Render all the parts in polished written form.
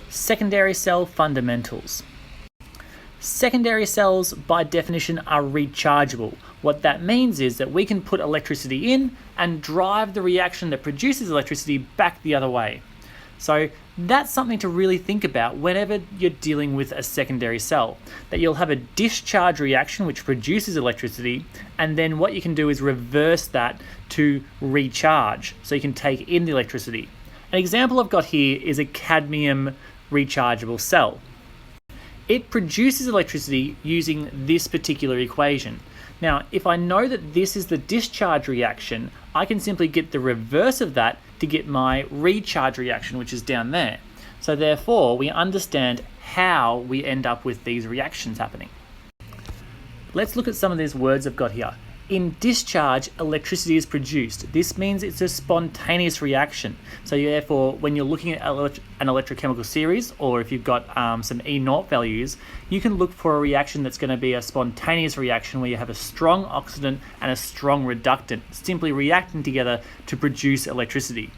Secondary cell fundamentals. Secondary cells, by definition, are rechargeable. What that means is that we can put electricity in and drive the reaction that produces electricity back the other way. So that's something to really think about whenever you're dealing with a secondary cell, that you'll have a discharge reaction which produces electricity, and then what you can do is reverse that to recharge, so you can take in the electricity. An example I've got here is a cadmium rechargeable cell. It produces electricity using this particular equation. Now, if I know that this is the discharge reaction, I can simply get the reverse of that to get my recharge reaction, which is down there. So therefore, we understand how we end up with these reactions happening. Let's look at some of these words I've got here. In discharge, electricity is produced. This means it's a spontaneous reaction. So therefore, when you're looking at an electrochemical series, or if you've got some E0 values, you can look for a reaction that's going to be a spontaneous reaction where you have a strong oxidant and a strong reductant simply reacting together to produce electricity.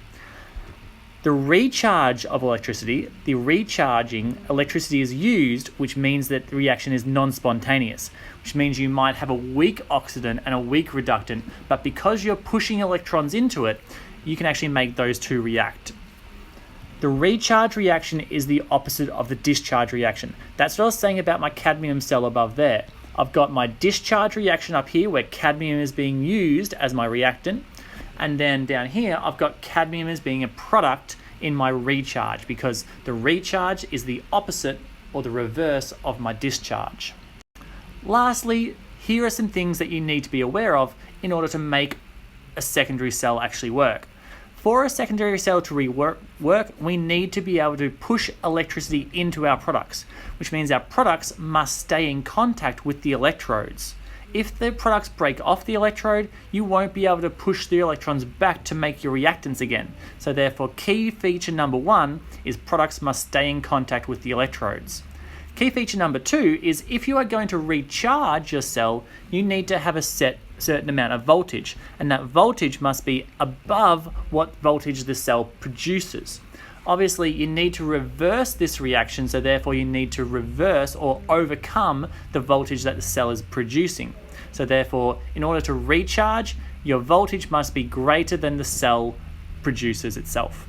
The recharge of electricity, the recharging electricity is used, which means that the reaction is non-spontaneous, which means you might have a weak oxidant and a weak reductant, but because you're pushing electrons into it, you can actually make those two react. The recharge reaction is the opposite of the discharge reaction. That's what I was saying about my cadmium cell above there. I've got my discharge reaction up here where cadmium is being used as my reactant. And then down here, I've got cadmium as being a product in my recharge, because the recharge is the opposite or the reverse of my discharge. Lastly, here are some things that you need to be aware of in order to make a secondary cell actually work. For a secondary cell to work, we need to be able to push electricity into our products, which means our products must stay in contact with the electrodes. If the products break off the electrode, you won't be able to push the electrons back to make your reactants again. So therefore, key feature number 1 is products must stay in contact with the electrodes. Key feature number 2 is if you are going to recharge your cell, you need to have a certain amount of voltage, and that voltage must be above what voltage the cell produces. Obviously, you need to reverse this reaction, so therefore you need to reverse or overcome the voltage that the cell is producing. So therefore, in order to recharge, your voltage must be greater than the cell produces itself.